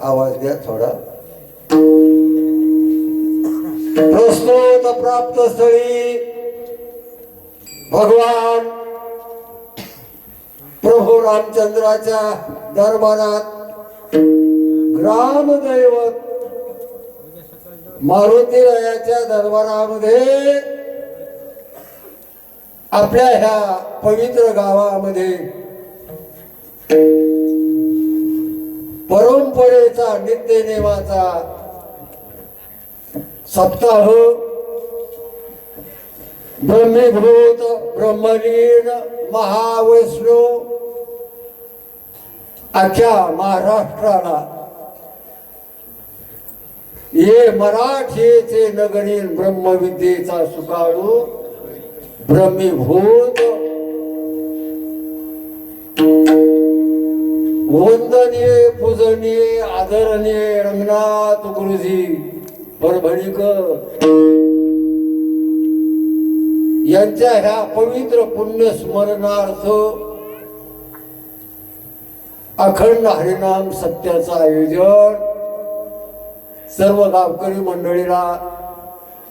आवाज द्या थोडा. प्रस्तुत प्राप्त स्थळी भगवान प्रभू रामचंद्राच्या दरबारात ग्रामदैवत मारुतीरायाच्या दरबारामध्ये आपल्या ह्या पवित्र गावामध्ये परंपरेचा नित्यनेमाचा सप्ताह ब्रह्मीभूत ब्रह्मलीन महावैष्णव अख्ख्या महाराष्ट्राला ये मराठीचे नगरीन ब्रह्मविद्येचा सुकाळू ब्रह्मीभूत वंदनीय पूजनीय आदरणीय रंगनाथ गुरुजी परभणीकर यांच्या ह्या पवित्र पुण्य स्मरणार्थ अखंड हरिनाम सत्याचं आयोजन सर्व गावकरी मंडळीला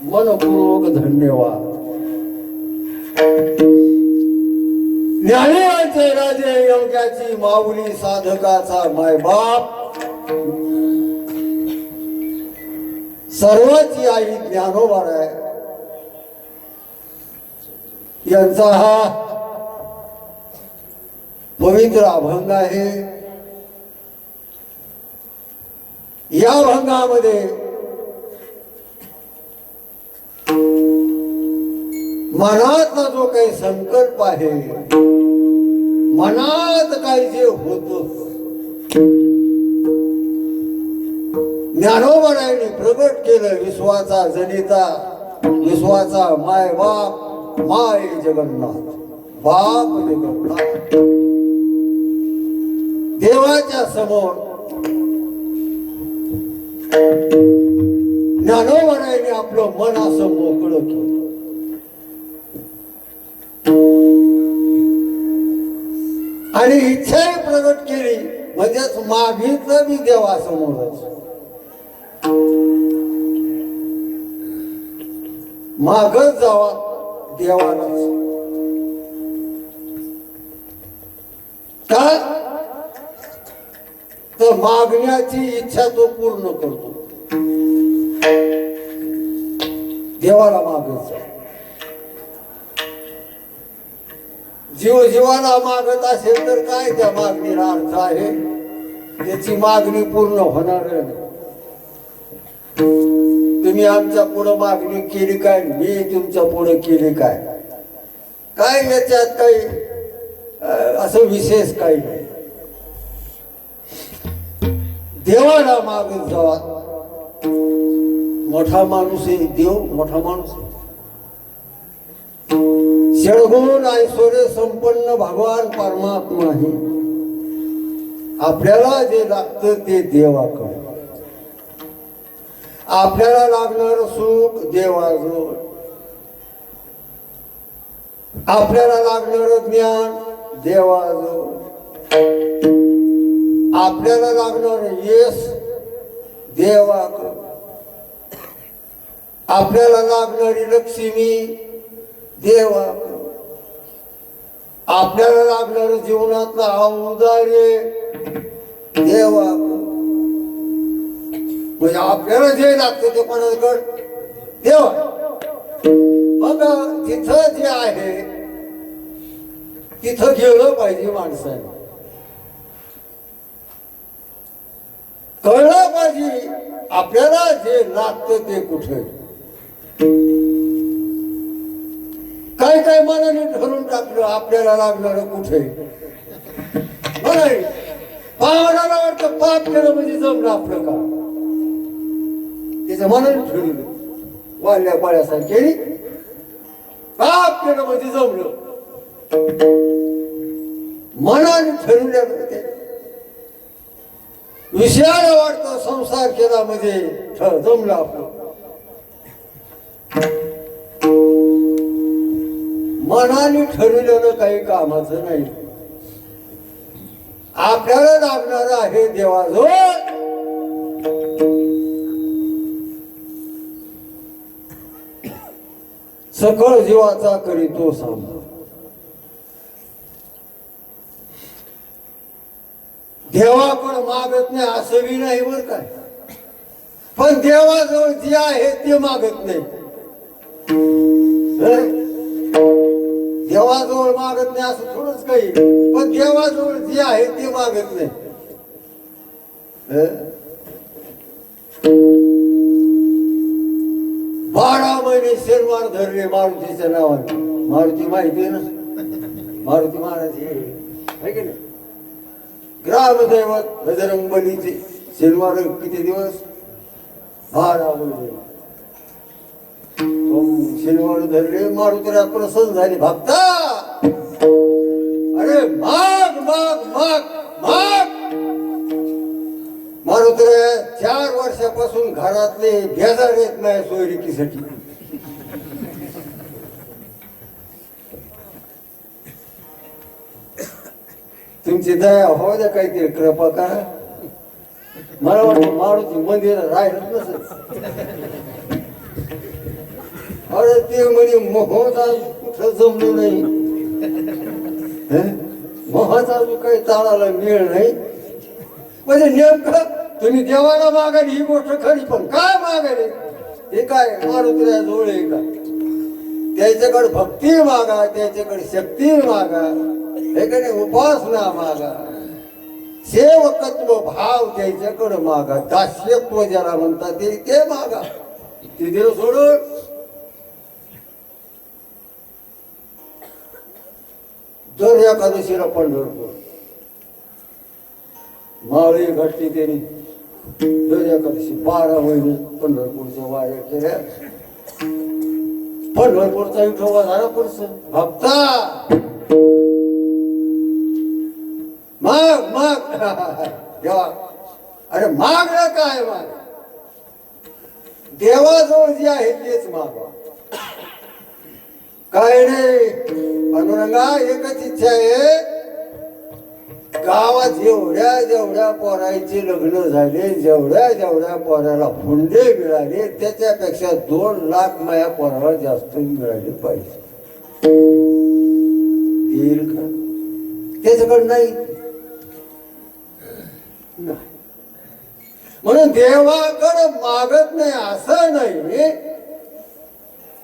मनपूर्वक धन्यवाद. ज्ञानेराचे राजे योग्याची माऊली साधकाचा मायबाप सर्वाची आई ज्ञानोबार आहे. यांचा हा पवित्र अभंग आहे. या अभंगामध्ये मनातला जो काही संकल्प आहे, मनात काही जे होत ज्ञानोबाने प्रगट केलं. विश्वाचा जनिता विश्वाचा माय बाप माय जगन्नाथ बाप जगन्नाथ देवाच्या समोर ज्ञानोबाने आपलं मन असं मोकळं केलं. आणि इच्छाही प्रगट केली म्हणजेच मागितलं मी देवासमोरच. मागत जावा देवालाच. का तर मागण्याची इच्छा तो पूर्ण करतो. देवाला मागत जा. जीव जीवाला मागत असेल तर काय त्या मागणीला अर्थ आहे. त्याची मागणी पूर्ण होणार नाही. तुम्ही आमच्या पुढं मागणी केली काय, मी तुमच्या पुढे केली काय, काय याच्यात काही असं विशेष काही नाही. देवाला मागत जावा. मोठा माणूस आहे देव, मोठा माणूस आहे. षडगुण ऐश्वर्य संपन्न भगवान परमात्मा आहे. आपल्याला जे लागतं ते देवाकडे. आपल्याला लागणार सुख देवाजवळ. आपल्याला लागणार ज्ञान देवाजवळ. आपल्याला लागणार यश देवाकडे. आपल्याला लागणारी लक्ष्मी देवाकडे. आपल्याला लागणार जीवनातला औदार्य देवाकडे. म्हणजे आपल्याला जे लागतं ते कोणाकडे देवा. मग तिथं जे आहे तिथं गेलं पाहिजे माणसाने. कळलं पाहिजे आपल्याला जे लागतं ते कुठे. काय काय मनाने ठरवून टाकलं आपल्याला लागणार कुठे. पावडाला वाटतं पाप केलं म्हणजे जमलं आपलं का. त्याच्या मनाने ठरवलं. वाढल्या पाळ्यासारखे पाप केलं म्हणजे जमलं. मनाने ठरवलं ते विषयाला वाटतं संसार केला म्हणजे जमलं आपलं. मनाने ठरवलेलं काही कामाचं नाही. आपल्याला लागणार आहे देवाजवळ सकळ जीवाचा करीतो सांभाळ. देवाकडे मागत नाही असं बी नाही बर काय, पण देवाजवळ जे आहे ते मागत नाही. देवाजवळ मागत नाही असं थोडंच काही, पण देवाजवळ जे आहे ते मागत नाही. 12 महिने शनिवार धरले मारुतीच्या नावाने. मारुती माहिती आहे ना, मारुती महाराज हे की नाही, ग्रामदैवत बजरंग बलीचे शनिवार किती दिवस? 12 महिने शनिवार धरले. मारुतीला प्रसन्न झाले. भक्ता अरे माग माग माग माग. मारुतीला 4 वर्षापासून घरातले बेजार येत नाही सोयरिकीसाठी. तुमची दया हो द्या, काहीतरी कृपा करा. मला वाटतं मारुती मंदिर राहिलं नसत. अरे ते म्हणे मोहचा कुठं जमलो नाही, मोहाचा अजून काही ताळाला मिळ नाही. म्हणजे नेमकं तुम्ही देवाला मागायला ही गोष्ट खरी, पण काय मागायला हे काय मारुतीला जोड आहे का? त्याच्याकडे भक्ती मागा, त्याच्याकडे शक्ती मागा, हे का नाही, उपासना मागा, सेवकत्व भाव त्याच्याकडे मागा, दास्यत्व ज्याला म्हणतात ते मागा. ते दिलं सोडून दर एकादशीला पंढरपूर मावळी घटली त्यांनी. दर एकादशी 12 महिने पंढरपूरच्या वाऱ्या केल्या. पंढरपूरचा विठोबा झाला पुरुष. भक्ता माग माग देवा. अरे मागणं काय? माग देवाजवळ जे आहे तेच मागा. काय नाही पांडुरंगा, एकच इच्छा आहे. गावात जेवढ्या पोरांचे लग्न झाले, जेवढ्या पोराला हुंडे मिळाले, त्याच्यापेक्षा 2 लाख माझ्या पोराला जास्त मिळाले पाहिजे. येईल का? त्याच्याकडे नाही. म्हणून देवाकडे मागत नाही असं नाही,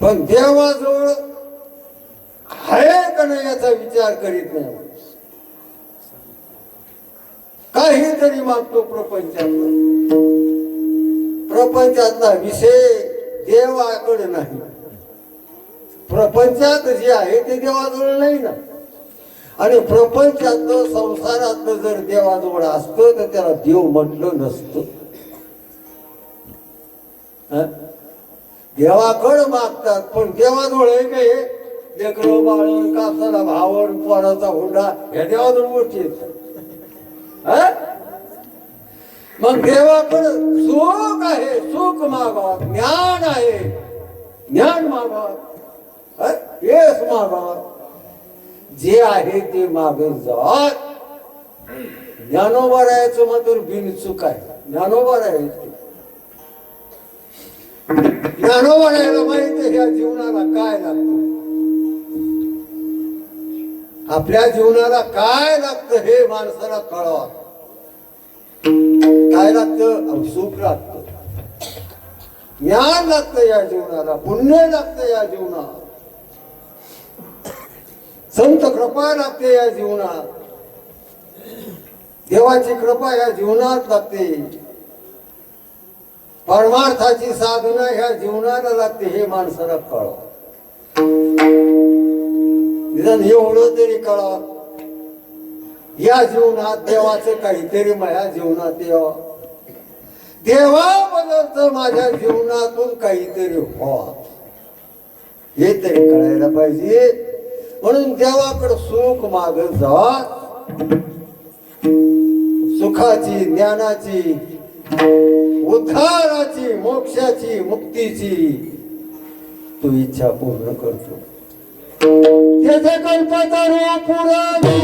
पण देवाजवळ आहे का नाही याचा विचार करीत नाही. काहीतरी मागतो प्रपंचातला विषय देवाकडे नाही. प्रपंचात जे आहे ते देवाजवळ नाही ना. आणि प्रपंचातलं संसारातलं जर देवाजवळ असतं तर त्याला देव म्हटलं नसतं. देवाकडे मागतात, पण देवाजवळ आहे का? हे लेकरं बाळ, कासाला भावण, पोराचा हुंडा, या देवाजवळ गोष्टी आहेत. मग देवाकडे सुख आहे, सुख मागा. ज्ञान आहे, ज्ञान मागा. यश मागा. जे आहे ते मागत जा. ज्ञानोबा राहायचं मात्र बिनचूक आहे. ज्ञानोबा राहायचं, ज्ञानोबा राहायला माहिती ह्या जीवनाला काय लागतं, आपल्या जीवनाला काय लागतं हे माणसाला कळवा. काय लागतं? सुख लागतं, ज्ञान लागतं या जीवनाला, पुण्य लागतं या जीवनात, संत कृपा लागते या जीवनात, देवाची कृपा या जीवनात लागते, परमार्थाची साधना ह्या जीवनाला लागते. हे माणसाला कळवा. निदान एवढं तरी कळवा, या जीवनात देवाचं काहीतरी माझ्या जीवनात यावं, देवाबद्दलच माझ्या जीवनातून काहीतरी व्हावं, हे तरी कळायला पाहिजे. म्हणून देवाकडे सुख मागत जा. सुखाची, ज्ञानाची, उद्धाराची, मोक्षाची, मुक्तीची तू इच्छा पूर्ण करतो. त्याचे कल्पतरू पुरावी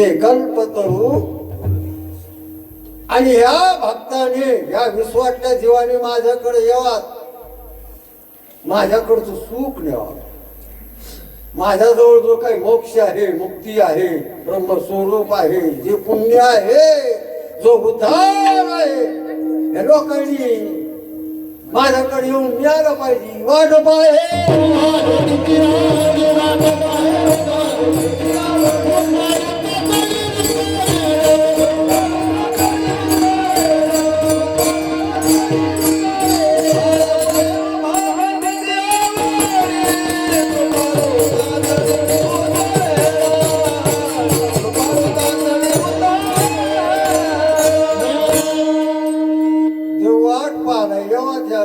ते कल्पतरू आणि ह्या भक्ताने या विश्वातल्या जीवाने माझ्याकडे यावा, माझ्याकडचं सुख न्यावा. माझ्याजवळ जो काही मोक्ष आहे, मुक्ती आहे, ब्रह्मस्वरूप आहे, जे पुण्य आहे, जो उद्धार आहे, या लोकांनी माझ्याकडे येऊन मिळालं पाहिजे. वाट पाहे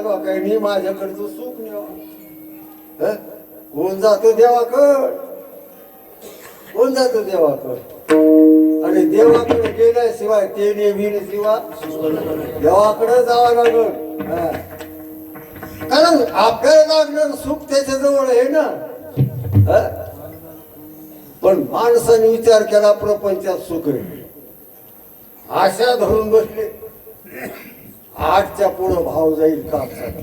लोकांनी माझ्याकडचं सुख न्यावा. कोण जातो देवाकड, कोण जातो देवाकड, आणि देवाकडे गेल्याशिवाय ते नेविल्याशिवाय देवाकडे जावं लागल. कारण आपल्याला लागणार सुख त्याच्या जवळ आहे ना. पण माणसाने विचार केला प्रपंचात सुख आहे, आशा धरून बसले. 8च्या पुढं भाव जाईल कापसाचा.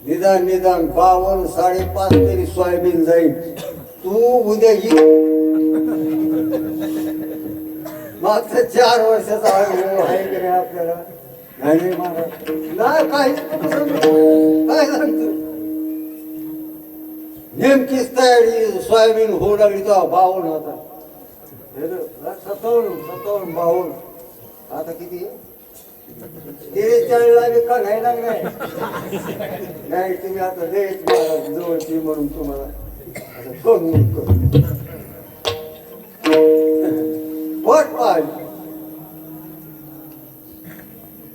निदान 52, 5.5 तरी सोयाबीन जाईल. तू उद्या ये. मागच्या 4 वर्षाचा अनुभव आहे की नाही आपल्याला? नाही महाराज, नाही काहीच काय सांगतो. नेमकीच तयारी सोयाबीन होऊ लागली तेव्हा 52 होता. 57, आता किती 43 लागले का नाही लागलाय? नाही तुम्ही आता देत जवळची म्हणून तुम्हाला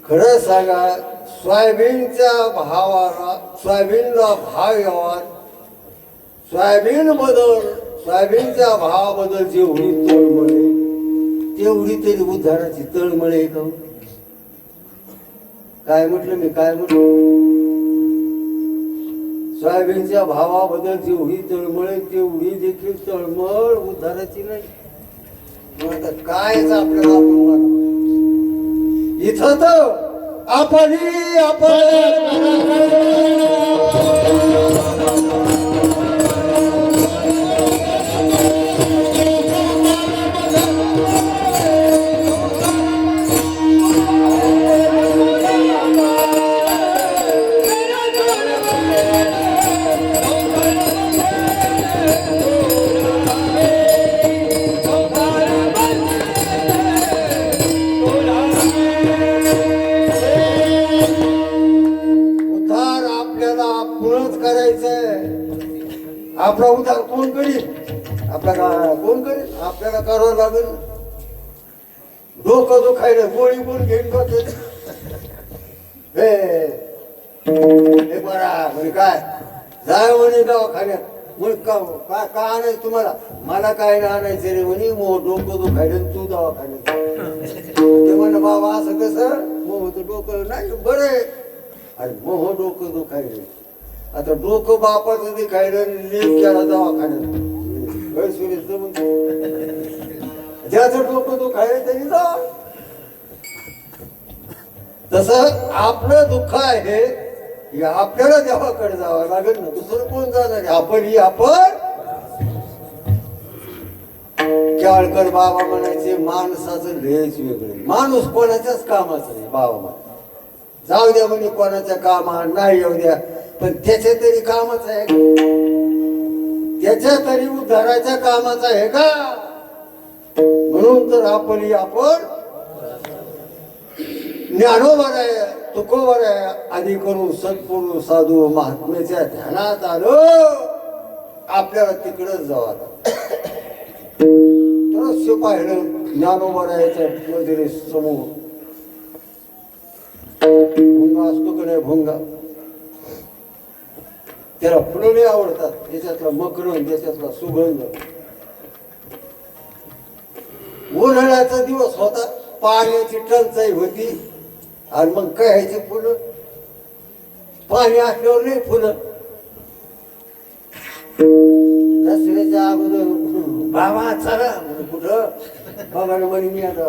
खरं सांगा, सोयाबीनच्या भावाला, सोयाबीनला भाव यावा, सोयाबीनच्या भावाबद्दल जेवढी तळमळे तेवढी तरी उद्धाराची तळमळे का? काय म्हटलं मी, काय म्हटलं? सोयाबीनच्या भावाबद्दल जेवढी तळमळे तेवढी देखील तळमळ उद्धाराची नाही. आता कायच आपल्याला आपण इथं तर आपण आपला उद्धार कोण करील? आपल्याला कोण करेल? आपल्याला करावं लागेल. डोकं दुखायला गोळी कोण घेईन बघेल? हे बरा म्हणे काय जाय म्हणे दवाखान्यात. मग का आणायचं तुम्हाला? मला काय नाही आणायचं रे म्हणे. डोकं दुखायला तू दवाखान्यात. ते म्हणे बाबा असं कसं? मोहचं डोकं नाही बरं आहे. अरे मोह डोकं दुखायला. आता डोकं बापाचं दिखायला लीक केला दवाखान्यात. ज्याचं डोकं दुखायला तरी जा. तसं आपलं दुःख आहे, आपल्याला देवाकडे जावं लागेल ना. दुसरं कोण जाणार? आपण केळकर बाबा म्हणायचे माणसाचं लयच वेगळं. माणूस कोणाच्याच कामाचं नाही. बाबा म्हणा जाऊ द्या म्हणे कोणाच्या कामा नाही येऊ द्या, पण त्याच्या तरी कामाचं आहे, त्याच्या तरी उद्धाराच्या कामाचं आहे का? म्हणून तर आपण ज्ञानोबर आहे, तुकोबर आहे, आधी करून सत्पुरुष साधू महात्म्याच्या ध्यानात आलं. आपल्याला तिकडच जावं तरच पाहिलं ज्ञानोबर आहे मध्ये समूह भुंगा असतो का नाही? भुंगा त्याला फुलं नाही आवडतात. त्याच्यातला मकरंद, त्याच्यातला सुगंध. उन्हाळ्याचा दिवस होता, पाण्याची टंचाई होती, आणि मग कळायची फुलं. पाणी असल्यावर नाही फुलं. दसऱ्याच्या अगोदर बाबा चला म्हणजे कुठं बाबाने म्हणे मी आता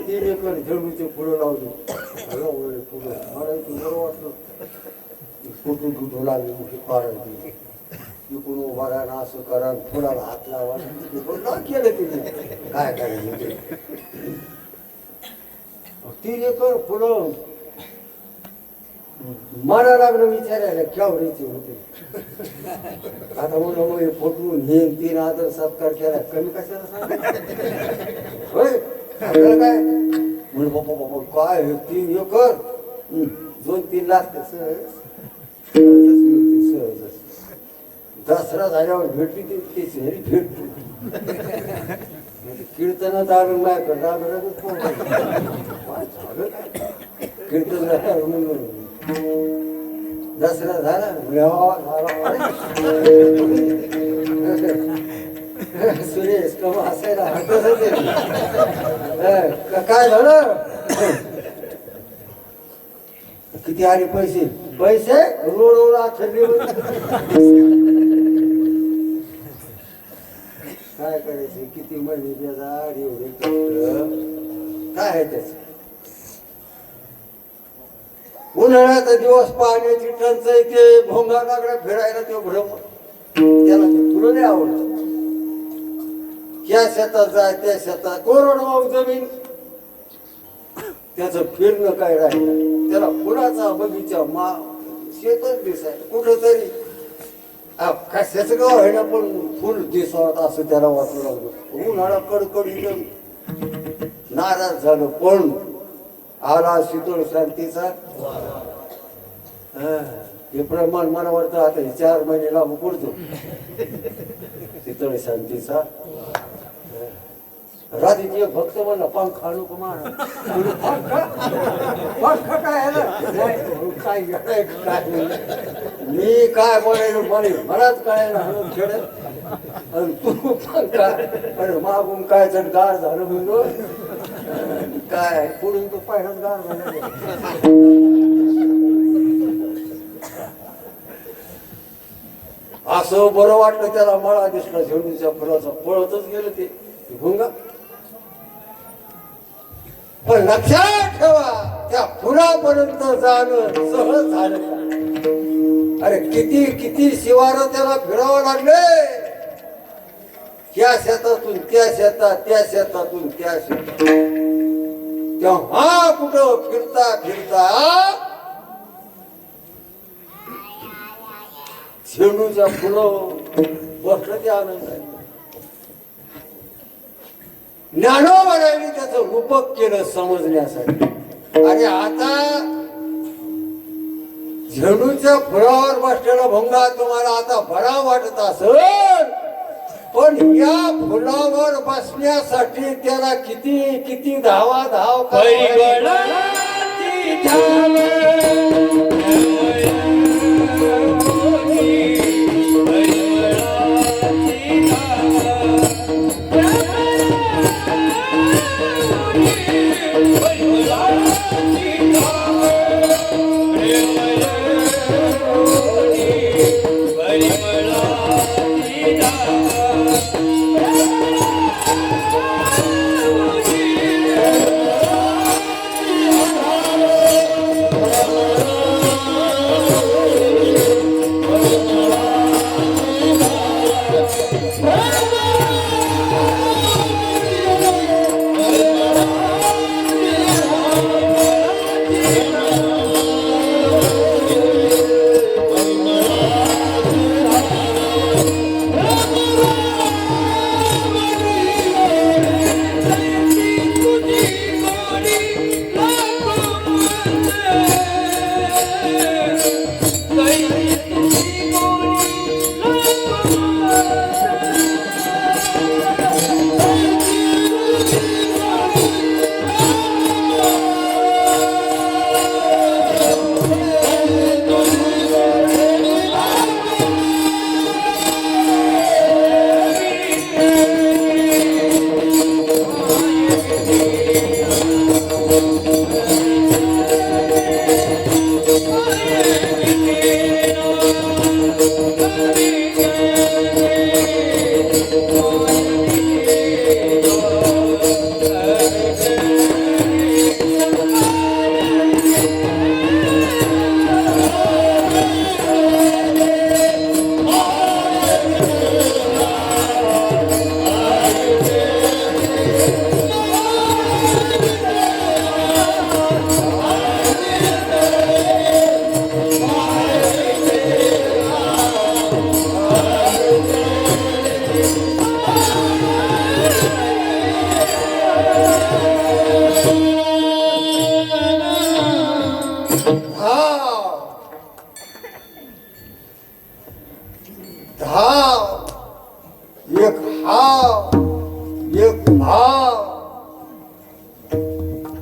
3 एकर झेंडूचे फुलं लावली फुलं मला बरं वाटलं कुठून कुठं लागली कुठे काढायची इकडून उभा राहा असं करा फुलाला हात लावा केलं तिने काय करायचं ते 3 एकर फुलं मला लागलं विचारायला केवढीचे होते आता म्हणून मग फुटून हे 3 आदर सत्कार केला कमी कशाला सांग होय आपल्याला काय म्हणून बाबा बाबा काय 3 एकर 2-3 लाख सहज दसरा झाल्यावर भेटली ती शहरी भेटतो कीर्तनात आलं नाही का दादरच कीर्तन झाल्यावर म्हणून दसरा झाला सुरेश कमा हसायला हटत काय झालं किती आले पैसे पैसे रोड आखडले काय करायचे किती महिने बेजार एवढे काय आहे त्याच उन्हाळ्यात दिवस पाण्याची टंचाई ते भोंगा काकडा फिरायला ते भ्रम त्याला ते तुला नाही आवडत या शेतात जाय त्या शेतात कोरडवाहू जमीन त्याचं फिरणं काय राहिलं त्याला फुलाचा बगीचा शेतच दिसायला कुठं तरी कशाच गाव आहे ना पण फुल दिसत असं त्याला वाटू लागलं उन्हाळा कडकडीत नाराज झालं पण आला शीतळ शांतीचा हे प्रमाण मला वाटतं आता 4 महिने लागू पडतो शीतळ शांतीचा राधीची भक्त म्हणला पंखा नको मार पंखा काय मी काय बोलायलो मलाच काय खेळत आणि तू पंखा अरे मागून काय जर गार झालं म्हणलो काय पुढून तो पहिलाच गार झाला असं बरं वाटलं त्याला मळा दिसला झेंडूच्या फुलाचा पळतच गेलं ते भुंगा पण लक्षात ठेवा त्या फुलापर्यंत जाणं सहज झालं अरे किती किती शिवार त्याला फिरावं लागले त्या शेतातून त्या शेतात त्या शेतातून त्या शेतात तेव्हा कुठं फिरता फिरता झेंडूच्या फुलं बसलं ते आनंद आहे ज्ञानोबारायांनी त्याचं रूपक केलं समजण्यासाठी आणि आता झेंडूच्या फुलावर बसलेला भोंगा तुम्हाला आता बरा वाटत असेल पण या फुलावर बसण्यासाठी त्याला किती किती धावा धाव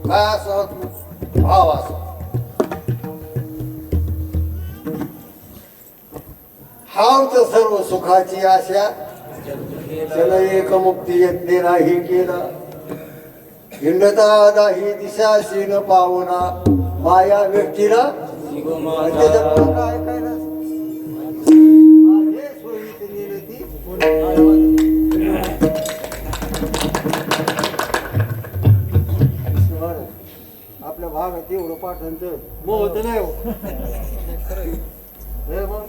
काय असावा तू भाव असा हाव तर सर्व सुखाची आशा त्याला एक मुक्ती यत्ने नाही केला हिंडता दाही दिशा सीन पावना माया व्यक्तीला काय काय आपल्या भागात एवढं पाठांचं मोहत नाही हो मग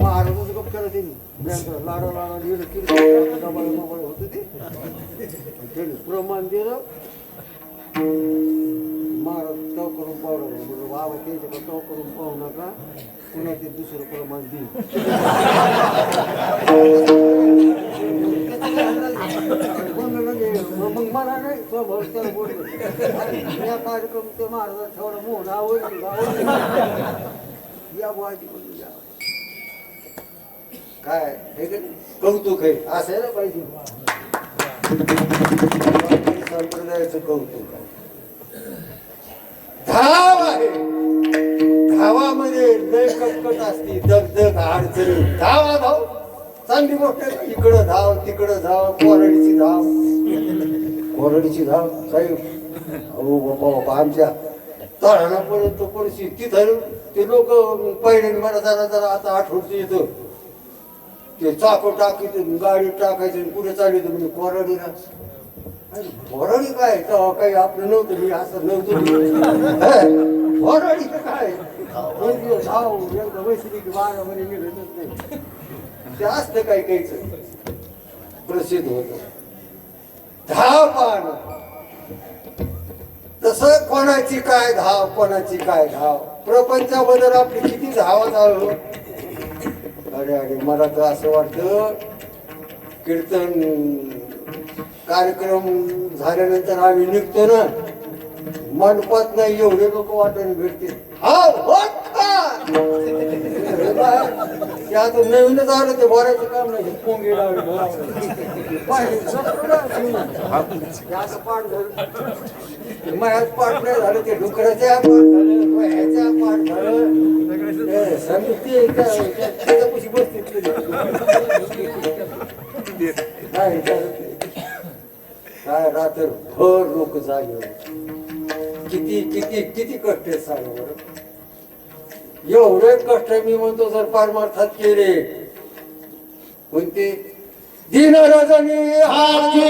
महाराजच गप केलं त्यांनी लाडा लाडा गेलं किरकोळ होत ते त्यांनी प्रमाण दिलं महाराज चौ करून पावलं म्हणजे बाबा त्यांच्या का चौ करून पाहू नका पुन्हा ते दुसरं प्रमाण देईल मग मला नाही स्वभाव त्याला बोललो या कार्यक्रम ते महाराज थोडं मोहन आवडली या बुवाची बोलली या काय हे कौतुक आहे असायला पाहिजे संप्रदायाचं कौतुक आहे धाव आहे धावामध्ये लय कटकट असते दगदग अडचणी धावा धाव चांगली गोष्ट इकडं धाव तिकडं धाव कोरडीची धाव काही अहो बाबा आमच्या तळाणापर्यंत परिस्थिती तिथं ते लोक पहिले मला जरा आता आठवत येतं ते चाकं टाकीत गाडी टाकायचं कुठे चालली म्हणजे कोरडीला कोरडी काय तेव्हा काही आपलं नव्हतं मी असं नव्हतं कोरडी काय धाव एकदा वैसली की 12 महिने मी भेटत नाही ते असतं काही काहीच प्रसिद्ध होत धाव पाहणं तसं कोणाची काय धाव प्रपंचाबद्दल आपली किती धावा धाव अरे मला तर असं वाटतं कीर्तन कार्यक्रम झाल्यानंतर आम्ही निघतो ना मंडपात नाही एवढे लोक वाटून भेटतील आता नवीनच आलं ते भरायचं काम नाही पोंगे लावले मायात पाठ नाही झालं ते डुकराच्या पाठ झालं वह्याच्या पाठ झालं समिती त्याच्यापाशी बसते काय रात्र भर लोक जागे किती किती किती कष्ट आहेत सांगा बरं एवढे कष्ट मी म्हणतो जर पारमार्थात केले कोणते दिन रजनी हाती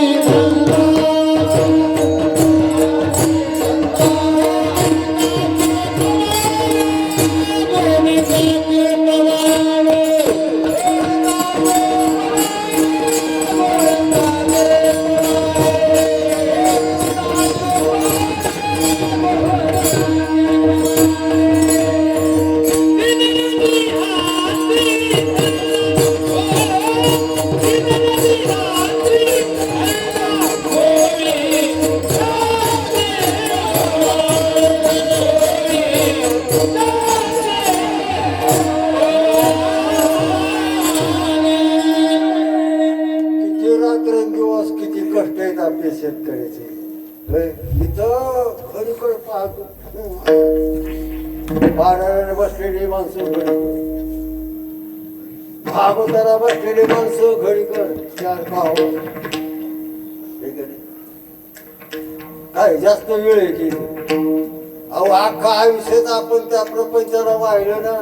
शेतकऱ्याचे इथं खरीकडे पाहतो बाराला बसलेली माणसं भागवताला बसलेली माणसं घडीकर 4 पाव काय जास्त वेळ आहे की अहो अख्खा आयुष्यात आपण त्या प्रपंचाला वाहिलं ना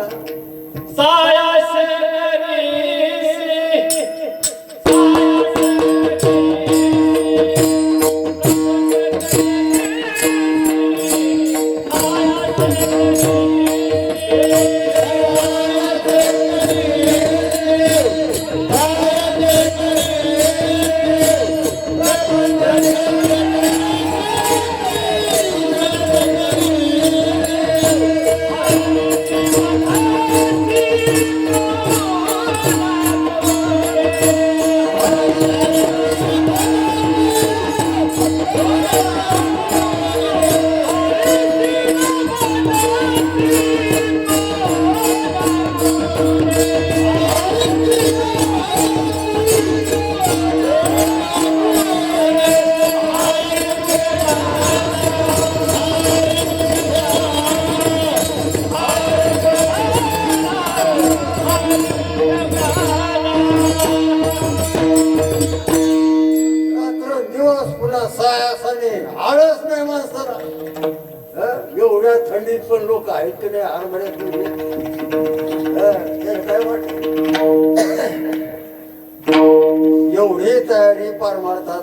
नाही, आळस नाही माणसाला. एवढ्या थंडीत पण लोक आहेत की नाही आरमड्यात काय वाटत, एवढी तयारी पार मारतात.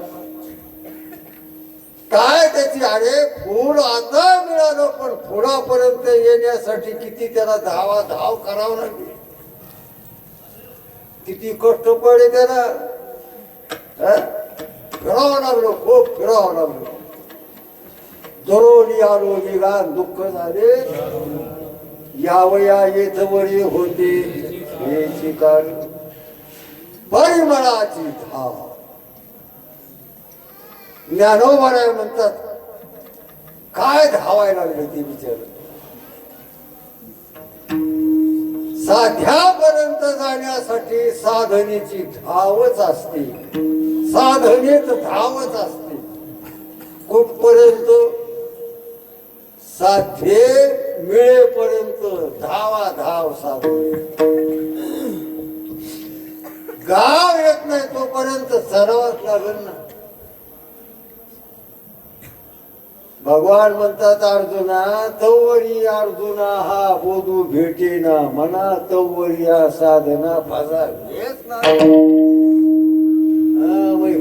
काय त्याची, अरे फूल आता मिळालं पण फुलापर्यंत येण्यासाठी किती त्याला धाव करावं लागली, किती कष्ट पडले त्याला. फिरावं लागलं, खूप फिरावं लागलं. दरोली आलो निघान दुःख झाले, यावया येथवरी होते याची काळ परिमळाची धाव. ज्ञानोबाराय म्हणतात काय धावायला लागले ते विचार. साध्यापर्यंत जाण्यासाठी साधनेची धावच असते, साधनेत धावच असते. कुठपर्यंत, साध्ये मिळेपर्यंत धावा धाव साधने. गाव येत नाही तोपर्यंत सरावाच लागेल ना. भगवान म्हणतात अर्जुना, तवरी अर्जुना हा बोधू भेटेना मना, तवरी साधना फासा घेत नाही.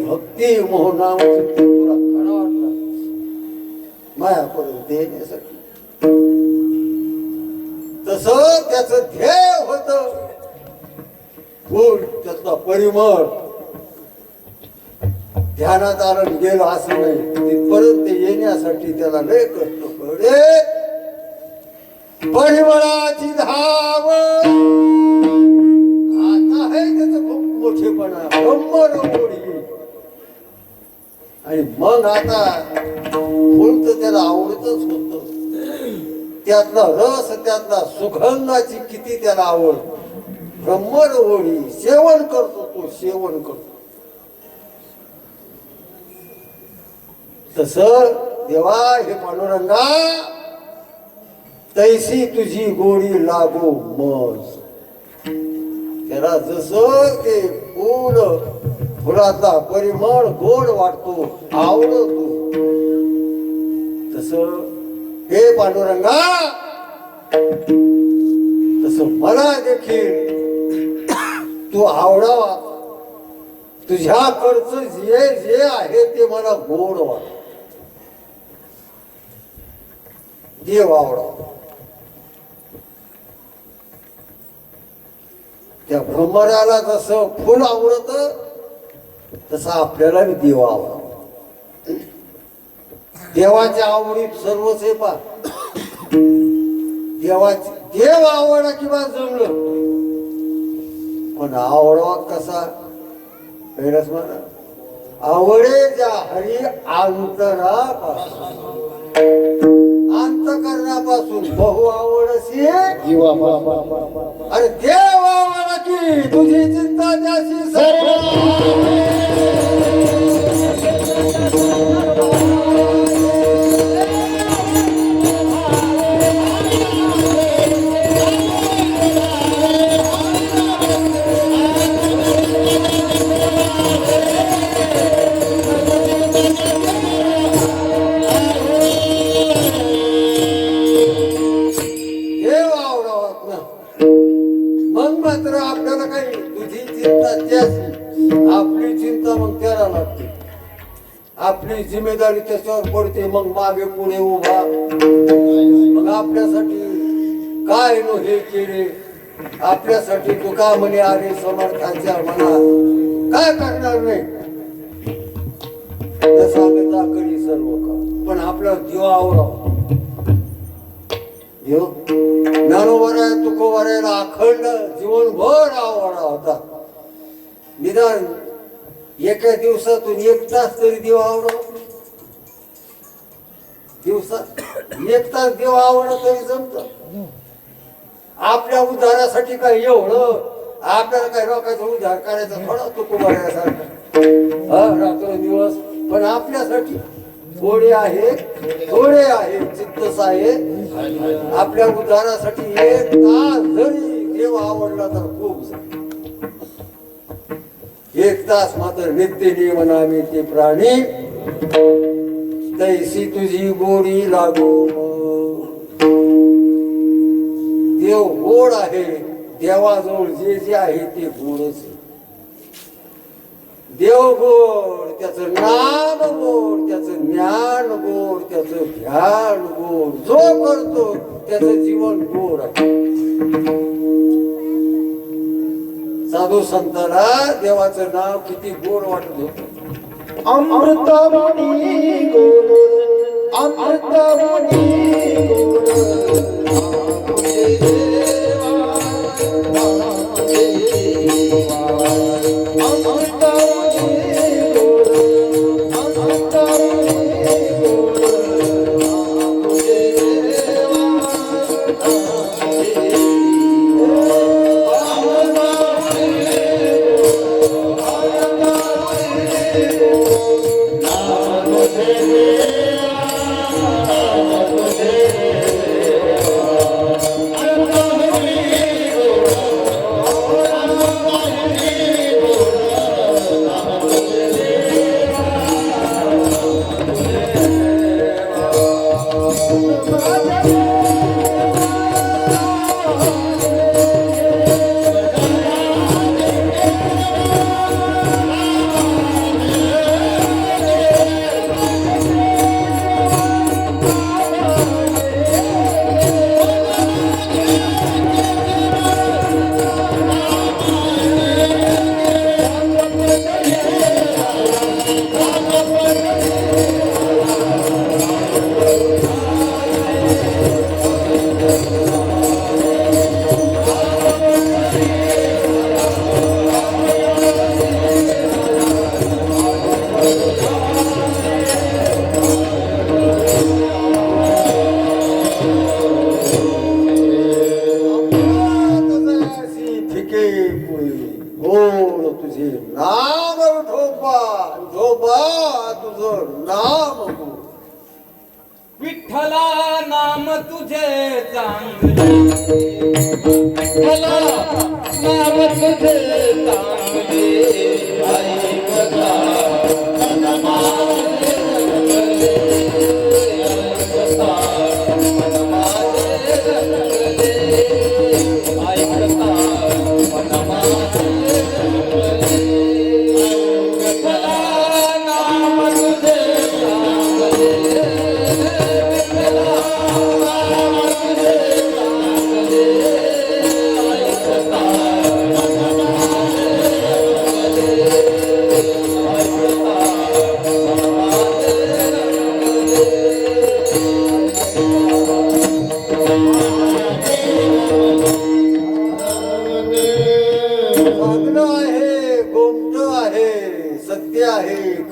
भक्ती मोहनावरती तुला खरा वाटला मायापर्यंत देण्यासाठी. तस त्याच ध्येय होत, फूल त्याचा परिमळ ध्यानात आलं गेलं असं नाही. तिथपर्यंत येण्यासाठी त्याला लय कष्ट पडले. परिमळाची धाव आता आहे त्याचं खूप मोठेपणा, ब्रह्मरंगोळी. आणि मग आता फुल तर त्याला आवडतच होत, त्यातला रस त्यातला सुगंधाची किती त्याला आवड. ब्रह्मरंगोळी सेवन करतो तो, सेवन करतो. तस देवा हे पांडुरंगा, तैसी तुझी गोडी लागो मज. त्याला जस ते फूल फुलाचा परिमळ गोड वाटतो, आवडतो, तस हे पांडुरंगा तस मला देखील तू आवडावा. तुझ्याकडचं जे जे आहे ते मला गोड वाटत, देव आवडावा. त्या ब्रह्मराला जसं फुल आवडत तसं आपल्याला देव आवडावा. देवाच्या आवडीत सर्वच आहे पा. देवाची देव आवडा किंवा जमलं, पण आवडावा कसा पहिलाच म्हणा. आवडे ज्या हरी अंतरापासून, अंतकरणापासून बहु आवडशी. अरे देव आवडा की तुझी चिंता त्याशी सर्व. आपली चिंता मग त्याला लागते, आपली जिम्मेदारी त्याच्यावर पडते. मग मागे पुढे उभा, मग आपल्यासाठी काय नो हे केले, आपल्यासाठी तुका म्हणे आले समर्थांच्या मना, काय करणार नाही सांगता करी सर्व का. पण आपला जीव आवडावा. ज्ञानोबराय तुकोबरायला अखंड जीवनभर आवडा होता. निदान एका दिवसातून 1 तास तरी देव आवडा. दिवसात 1 तास देव आवडा तरी जमत. आपल्या उद्धारासाठी काय एवढं आपल्याला काय लोकांचा उद्धार करायचा थोडा तुकोबरायासारखा रात्र दिवस. पण आपल्यासाठी थोडे आहे, थोडे आहे चित्तस आहे. आपल्या उद्धारासाठी 1 तास जरी देव आवडला तर खूप झाले. 1 तास मात्र नित्य नियमनामी ते प्राणी तैसी तुझी गोडी लागो देव गोड आहे. देवाजवळ जे जे आहे ते गोडच आहे. देव गोड, त्याचं नाम गोड, त्याचं ज्ञान गोड, त्याचं ध्यान गोड. जो करतो त्याचं जीवन गोड आहे. साधू संतांना देवाचं नाव किती गोड वाटत होतं. अमृतमणी गोड, अमृतमणी गोड, नामदेवा, नामदेवा. अमृतमणी गोड, अमृतमणी गोड, नामदेवा, गोड तुझे नाम विठोबा, विठोबा तुझं नाम गोड. विठ्ठला नाम तुझे चांगले, विठ्ठला नाम तुझे चांगले. ऐकता मन माझे रंगले, ऐकता मन माझे रंगले, ऐकता मन माझे रंगले. विठ्ठला नाम तुझे चांगले,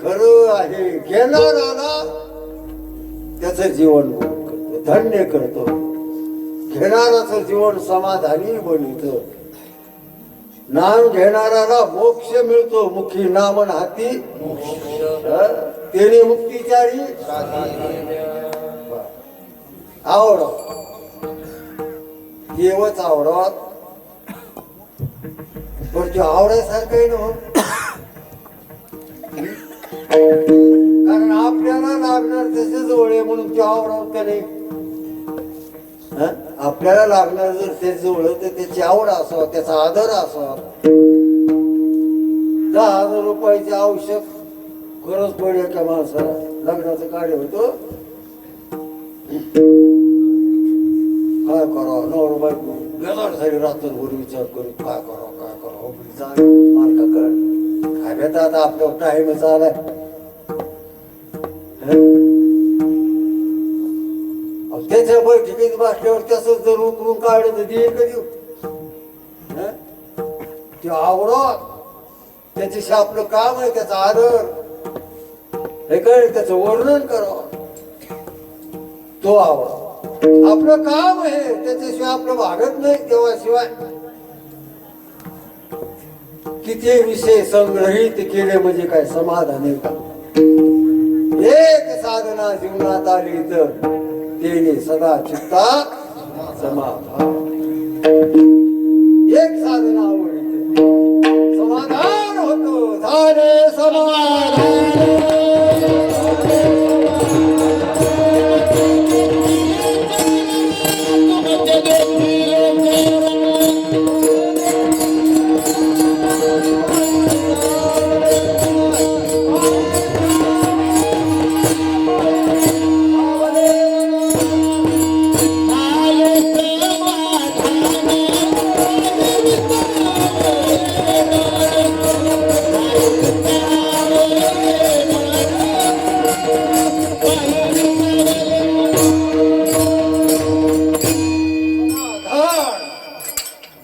खरं आहे. घेणाराला त्याचं जीवन करतो, धन्य करतो. घेणाराचं जीवन समाधानी बनवत. नाम घेणाराला मोक्ष मिळतो. मुखी नामन हाती तेने मुक्तीचारी आवड देवच आवडत. पण ते आवडायसारखं ना. कारण आपल्याला लागणार त्याच्या जवळ आहे म्हणून ते आवडत का नाही. आपल्याला लागणार जर त्याच्या जवळ तर त्याची आवड असावं, त्याचा आदर असावा. 10,000 रुपयाची आवश्यक गरज पडली का माणसाला, लग्नाचं कार्य होतं. काय करावं, नवरा बायको बेजार झाली रात्रभर विचार करून काय करावं मालकाकडे. खाव्यात आता आपल्या टाइमच आलाय. त्याच्या बैठकीत बसल्यावर तसंच जर उकरून काढलं तर ते कधी ते आवडत. त्याच्याशी आपलं काम आहे, त्याचा आदर हे कळेल, त्याचं वर्णन करावं. तो आवड आपलं काम आहे, त्याच्याशिवाय आपलं भागत नाही. तेव्हाशिवाय किती विषय संग्रहित केले म्हणजे काय समाधान आहे का. एक साधना जीवनात आली तर तेने सदा चित्ता समाधान. एक साधना आवडली समाधान होतो. झाले समाधान.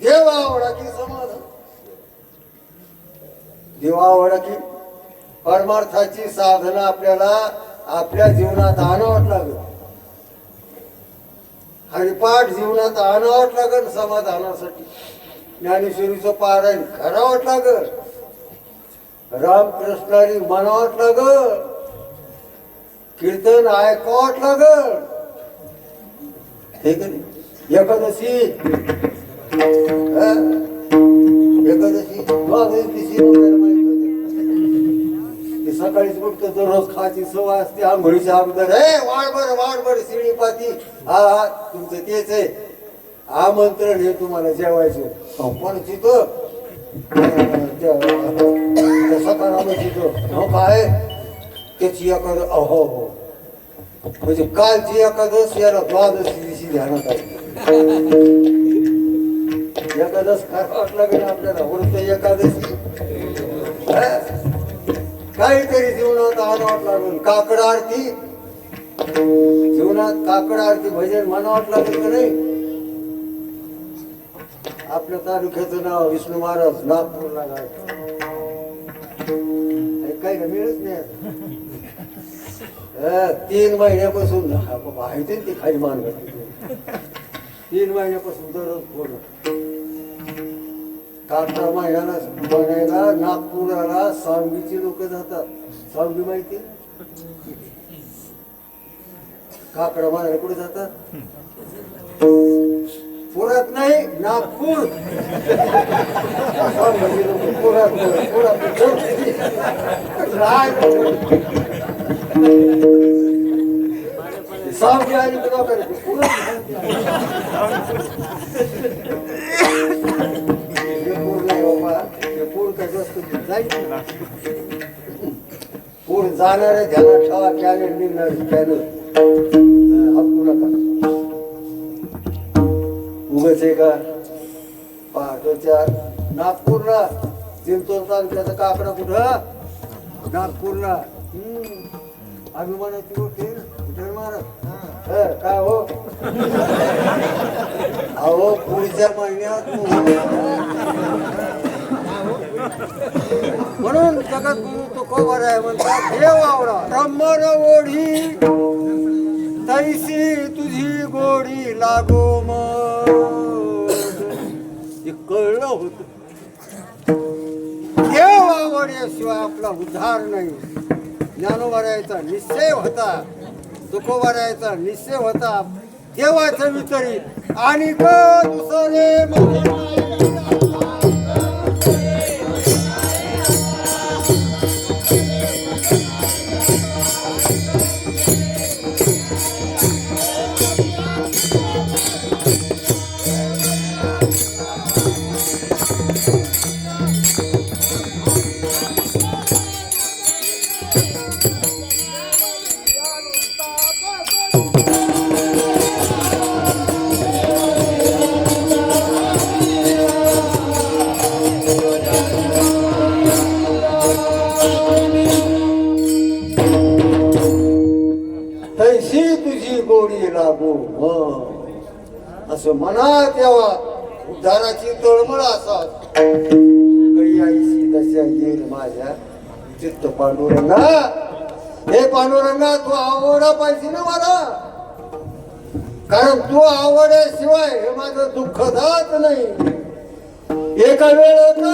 देवा आवडा की समाधान देवा आवडा की परमार्थाची साधना आपल्याला आपल्या जीवनात आणावं लागेल. हरिपाठ जीवनात आणावं लागेल. समाधानासाठी ज्ञानेश्वरीचं पारायण करावं लागेल. रामकृष्णारी म्हणावं लागेल. कीर्तन ऐकावं लागेल. हे की नाही? एकादशी एकादशी द्वादशी माहित होते. सकाळीच उठतो दररोज खायची सवय असते. आंघोळीच्या अगोदर वाढ शिळी पाती हा तुमचं तेच आहे. आमंत्रण हे तुम्हाला जेवायचं पण तिथं सकाळामध्ये तिथं हो काय त्याची एखादं अहो हो म्हणजे कालची एकादश याला द्वादशी दिवशी ध्यानात आली. एकादश करावं लागेल आपल्याला. वृत्त एकादशी काहीतरी जीवनात आणावं लागेल. काकड आरती जीवनात काकड आरती भजन म्हणावं लागेल का नाही. आपल्या तालुक्याचं नाव विष्णू महाराज नागपूरला काही का मिळत नाही. 3 महिन्यापासून आहे ते खाली मान 3 महिन्यापासून दररोज बोलत. काकड महिन्याला बनायला नागपुराला सांगलीची लोक जातात. सांगली माहिती काकडा मारायला कुठे जातात. पुरात नाही नागपूर. सांगलीची लोक पुरात सांगली आणि पुरा करायची पूर जाणाऱ्या ध्यानात ठेवा. कॅलेंड निघणार कॅनल हपू नका. उगाच आहे का पहाटच्या नागपूरला चिंचोड तालुक्याचा काकडा कुठं नागपूरला अभिमानाची गोष्ट आहे ना. महाराज काय हो अहो पुढच्या महिन्यात म्हणून जगद्गुरु तुकोबर आहे म्हणतात देव आवडा ब्रह्मन ओढी तैसी तुझी गोडी लागो मग. हे कळलं होत. देव आवडल्याशिवाय आपला उद्धार नाही. ज्ञानोबरायचा निश्चय होता. तुकोबरायचा निश्चय होता. देवाचं वितरित आणि दुसरे असं मनात यावा. उद्धाराची तळमळ असाच. कळी आईशी दशा येईल माझ्या चित्त पांडुरंगा. हे पांडुरंगा तू आवडा पाहिजे ना मला. कारण तू आवडल्याशिवाय हे माझं दुःख जात नाही. एका वेळेला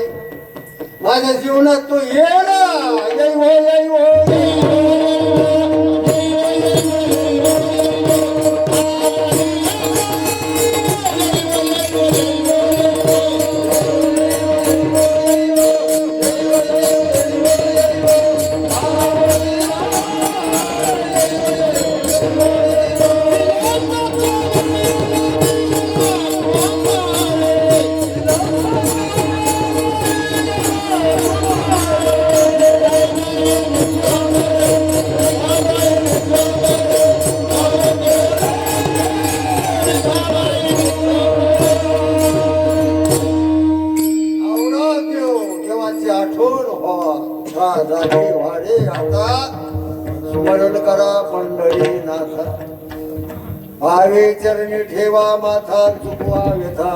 आहे माझ्या जीवनात तो ये ना येई हो येई हो येई हो. देवाची आठवण व्हावा झाली वाडे आता स्मरण करा मंडळी नाथा भावे चरणी ठेवा माथा चुकवा व्यथा.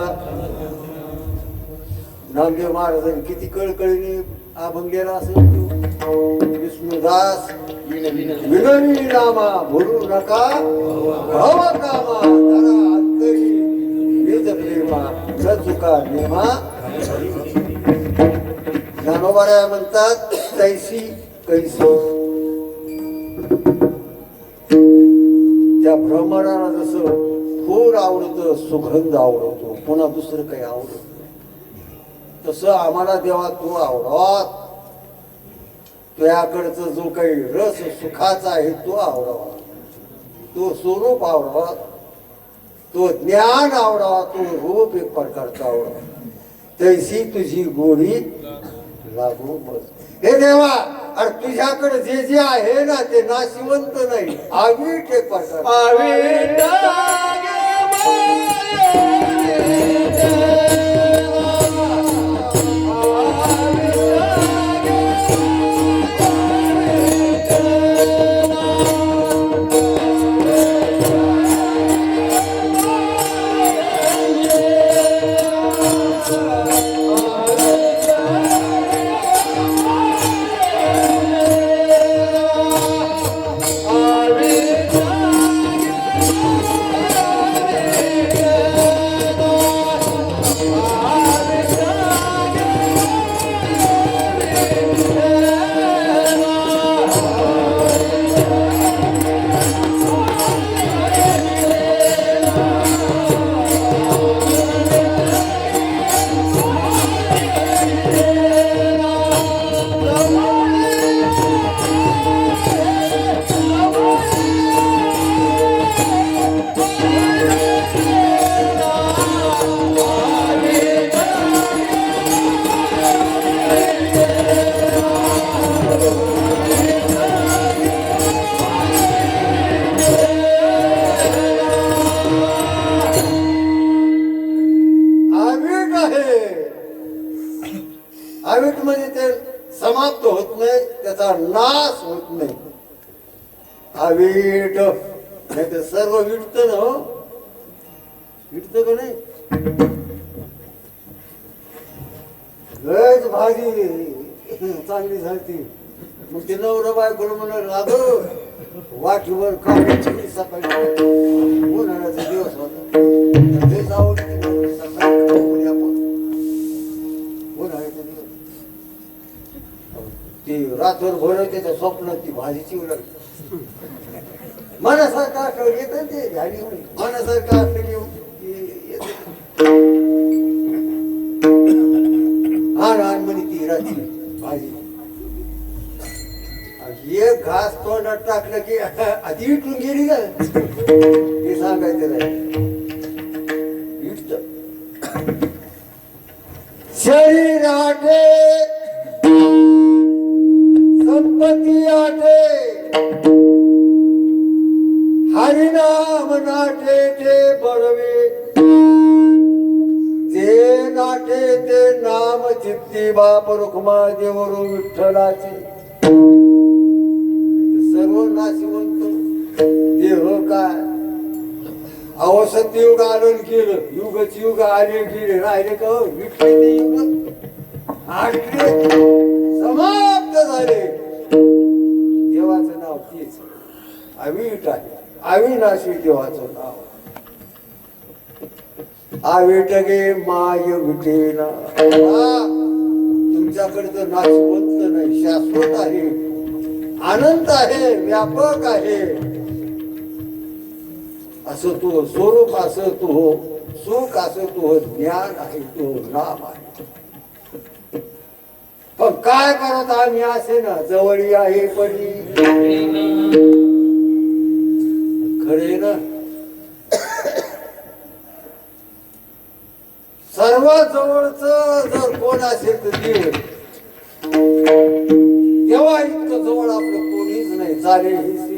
नामदेव महाराजांनी किती कळकळीने अभंगलेला असेल विष्णुदास विनवी नामा भरू नका भव कामा धरा अंतरी वेद प्रेमा न चुका नेमा. ज्ञानोबाराया म्हणतात तैसी कैसी. त्या भ्रमराला जसं फूल आवडतं सुगंध आवडतो पुन्हा दुसरं काही आवडत तसं आम्हाला देवा तू आवडावा. तुझ्याकडचं जो काही रस सुखाचा आहे तो आवडावा, तो स्वरूप आवडावा, तो ज्ञान आवडावा, तो रूप एक प्रकारचा आवडावा. तैसी तुझी गोडी लागू बस. हे देवा अरे तुझ्याकडे जे जे आहे ना ते नाशिवंत नाही आवीट एक प्रकार आवीट म्हणजे ते समाप्त होत नाही त्याचा नाश होत नाही. आवीट नाही तर सर्व विटत ना विटत का नाही. लयच भाजी चांगली झाली मग ते नवरा बायकोला म्हणाल अगं वाटीवर खाण्याची सकाळी उन्हाळ्याचा दिवस होता तेच आवडते सकाळी खाऊ आपण उन्हाळ्याचा दिवस ती रात्रभर भर त्याच्या स्वप्नात ती भाजीची उलट मनासारखं आठवण येतं ते झाली मनासारखं आठवण आण म्हणे ती रात्री भाजी एक घास तोंडात टाकलं की आधी इटून गेली ना हे सांगायचं नाही. शरीर आटे संपत्ती आटे हरिनाम नाटे ते बळवे जे नाटे ते नाम चित्ती बाप रुक्मा देवरू विठ्ठलाचे सर्व नाशिवंत देह काय अहो सत्ययुग आलन केलं युगच युग आले गेले राहिले का विठ्ठल युग आटले समाप्त झाले. देवाचं नाव तीच अवीट आहे अविनाशी देवाचं नाव. आवीट गे माय विठेना त्याच्याकडे तर नाशवंत नाही, शाश्वत आहे, अनंत आहे, व्यापक आहे. असं तो स्वरूप, असं तो सुख, असं तो ज्ञान आहे, तो नाम आहे. पण काय करत आम्ही असे ना, जवळी आहे परी खरे ना. सर्वात जवळच जर कोण असेल तर देव. तेव्हा इतकं जवळ आपलं कोणीच नाही. चालेल ही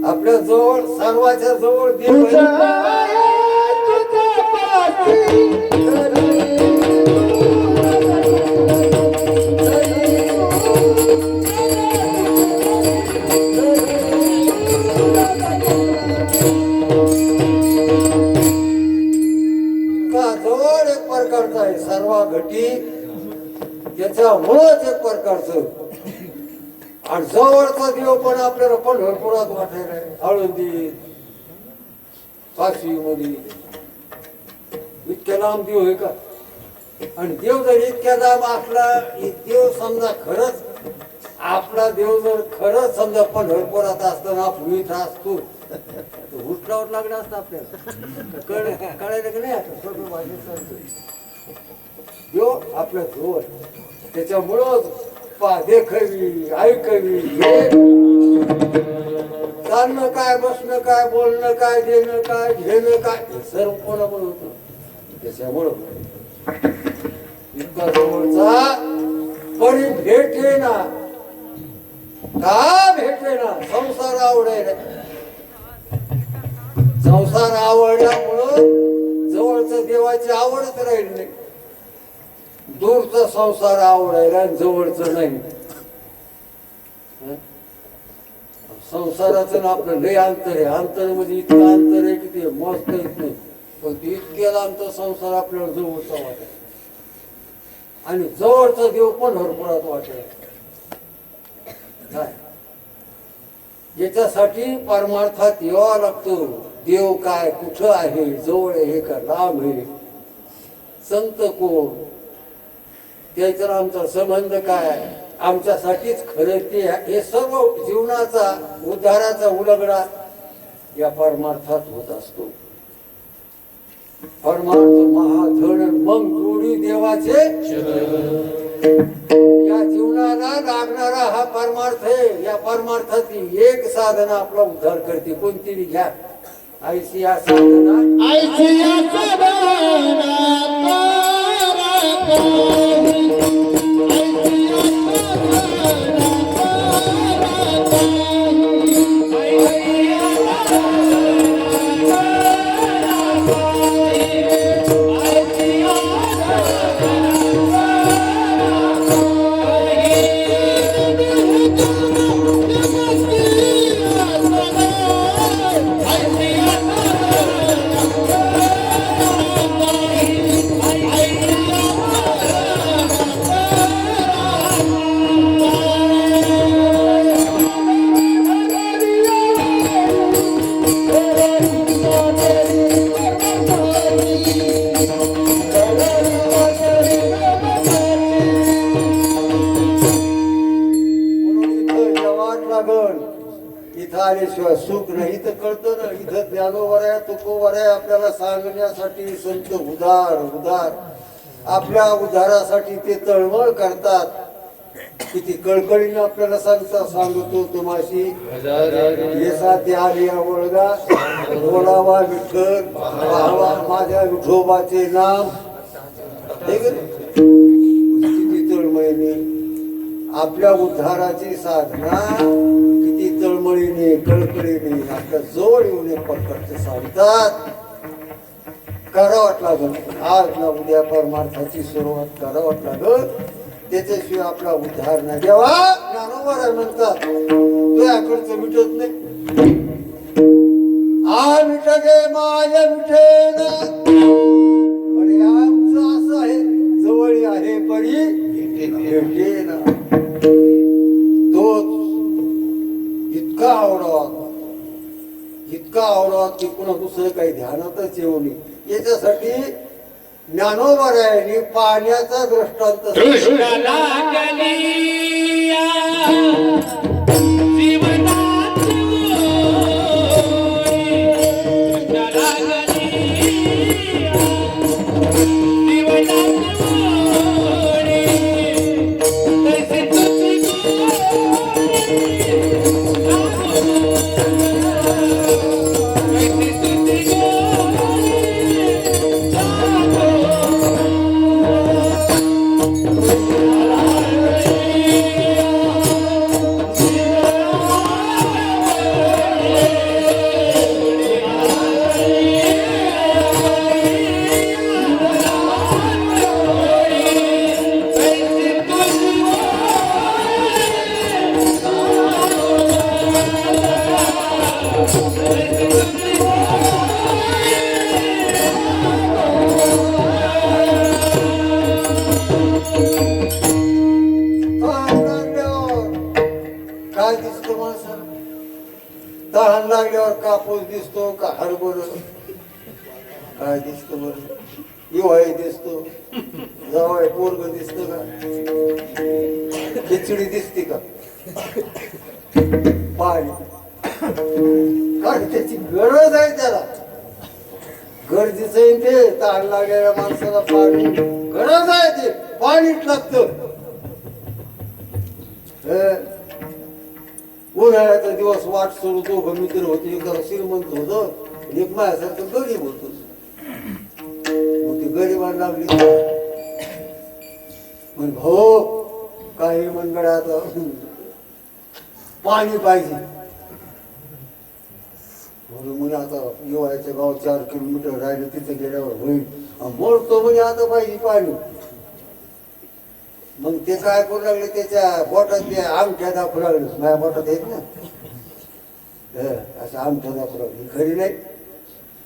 आपल्या जवळ, सर्वाच्या जवळ देव आहे. जवळ एक प्रकारचं आहे सर्व घटी, त्याच्यामुळंच एक प्रकारचं. आणि जवळचा देव पण आपल्याला पंढरपुरात वाटायला, आळंदी, काशी मध्ये इतक्या लांब देव आहे का? आणि देव जर इतक्या लांब असला, देव समजा खरंच आपला देव जर खरंच समजा पंढरपुरात असताना आपण इथं असतो, उठलावट लागलं असतं आपल्याला. कळायला की नाही? देव आपल्या जवळ, त्याच्यामुळं देखावी, ऐकावी, चालणं काय, बसणं काय, बोलणं काय, देणं काय, घेणं काय, हे सर्व कोणामुळे होतं? त्याच्यामुळं इतका जवळचा परी भेटे ना. का भेटे ना? संसार आवडायला. संसार आवडल्यामुळं जवळचं देवाची आवडच राहील नाही. दूरचा संसार आवडायला आणि जवळचं नाही. संसाराचं ना आपलं लय अंतर आहे. अंतर मध्ये इतकं अंतर आहे की ते मस्त येत नाही. पण ते इतक्याला आमचा संसार आपल्याला जवळचा वाटेल आणि जवळचा देव पण भरपुरात वाटेल. काय याच्यासाठी परमार्थात यावा लागतो. देव काय, कुठं आहे, जवळ आहे का लांब आहे, संत कोण, त्याचा आमचा संबंध काय, आमच्यासाठीच खरं ते, हे सर्व जीवनाचा उद्धाराचा उलगडा या परमार्थात होत असतो. परमार्थ महाधन मग जोडी देवाचे. या जीवनाला लागणारा हा परमार्थ आहे. या परमार्थाची एक साधना आपला उद्धार करते. कोणती घ्या, ऐशी या साधना, ऐशी या साधना इथं आल्याशिवाय सुख नाही. इथं कळतं ना, इथं ज्ञानोवऱ्या तुकोवऱ्या आपल्याला सांगण्यासाठी संत उदार उदार आपल्या उद्धारासाठी ते तळमळ करतात. किती कळकळीने आपल्याला सांगतो तुम्हाशी. हे साथे आली वळगा, बोलावा विठ्ठल, पाहावा माझ्या विठोबाचे नाम. किती तळमळीने आपल्या उद्धाराची साधना, किती तळमळीने कळकळीने आपल्या जवळ येऊन एक प्रकारचे सांगतात. करावंच लागल. आज ना उद्या परमार्थाची सुरुवात करावंच लागल. त्याच्याशिवाय आपला उद्धार नाही. देवा ज्ञानोबा म्हणतात तुझ्याकडचं मिटत नाही. आ मिटगे माझ्या मिठेन. पण आमचं असं आहे, जवळ आहे परी भेटेना. तोच इतका आवडावा की पुन्हा दुसरं काही ध्यानातच येऊ नये. याच्यासाठी ज्ञानोबरायांनी पाण्याचा दृष्टांत कृष्ण लागलिया जीवनात कृष्ण लागलिया जीवनात तैसे तुझी काय दिसतो माणसाला? तहान लागल्यावर कापूस दिसतो का हरभर? काय दिसतो बरं? हिवाळी दिसतो, जवळ पोरग दिसत का? खिचडी दिसते का? पाणी कारण त्याची गरज आहे त्याला, गरजेचं आहे ते. तहान लागलेल्या माणसाला पाणी गरज आहे, ते पाणीच लागतं. उन्हाळ्याचा दिवस वाट सोडू दोघं मित्र होते, एक जरा श्रीमंत होत, एक माझ्यासारखं गरीब होत. मग ती गरीबाला लागली म्हण भाऊ काही मनगड्या आता पाणी पाहिजे म्हणून म्हणे आता हिवाळ्याच्या गाव 4 किलोमीटर राहिलं, तिथे गेल्यावर होईल बोलतो म्हणे आता पाहिजे पाणी. मग ते काय करू लागले, त्याच्या बोटात ते अंगठ्या दाखवू लागले. माझ्या बोटात आहेत ना असं अंगठ्या दाखवू लागले, खरी नाही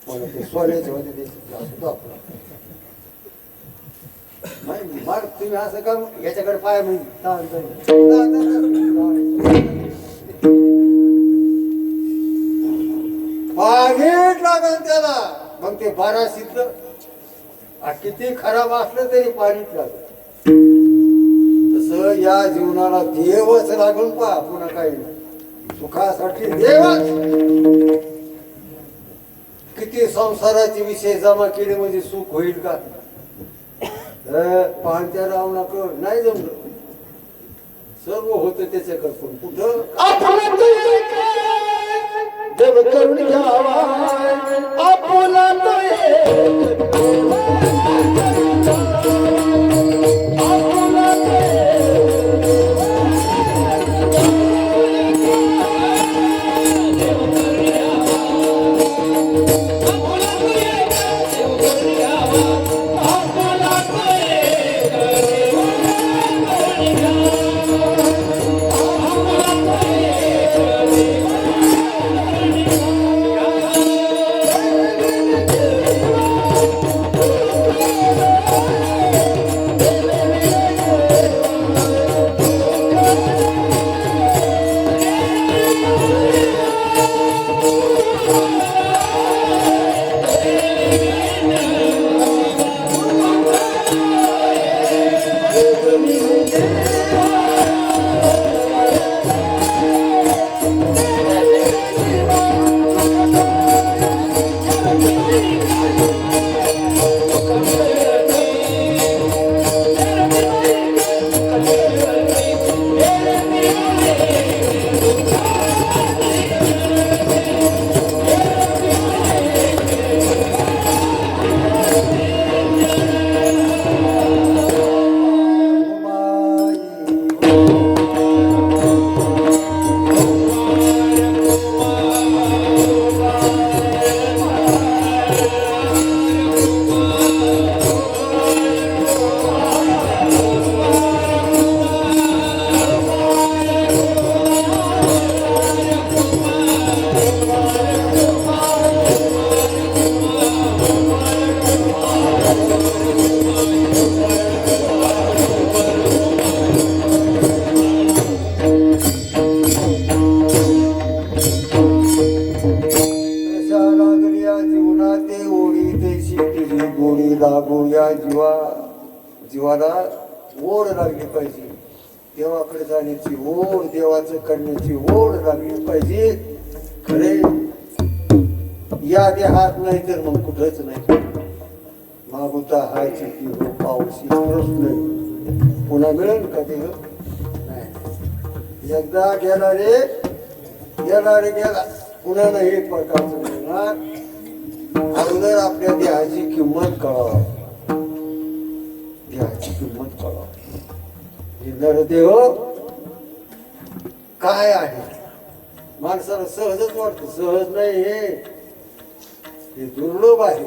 म्हणून ते सोन्याचे होते ते असं दाखवू लागले. मार तुम्ही असं का याच्याकडे पाय म्हणजे पाणीच लागल त्याला. मग ते 12शीतलं किती खराब असलं तरी पाणीच लागल. तसं या जीवनाला देवच लागून पहा, पुन्हा काही नाही. सुखासाठी देवच. किती संसाराचे विषय जमा केले म्हणजे सुख होईल का? पाणत्या रावणाकडे नाही जमलं, सर्व होतं त्याच्याकडे, पण कुठं देव करून घ्यावा आपुला लागू या जीवाला ओढ लागली पाहिजे. देवाकडे जाण्याची ओढ, देवाचं करण्याची ओढ लागली पाहिजे. खरे या देहात नाही तर मग कुठंच नाही. मागुता हायची की हो पाऊस प्रश्न पुन्हा मिळेल का ते? नाही. एकदा गेला रे गेला पुन्हा नाही एक प्रकारचं मिळणार. अगोदर आपल्या देहाची किंमत कळावी. देहाची किंमत कळावी. हे नरदेह काय आहे माणसाला सहजच वाटतं. सहज नाही हे दुर्लभ आहे.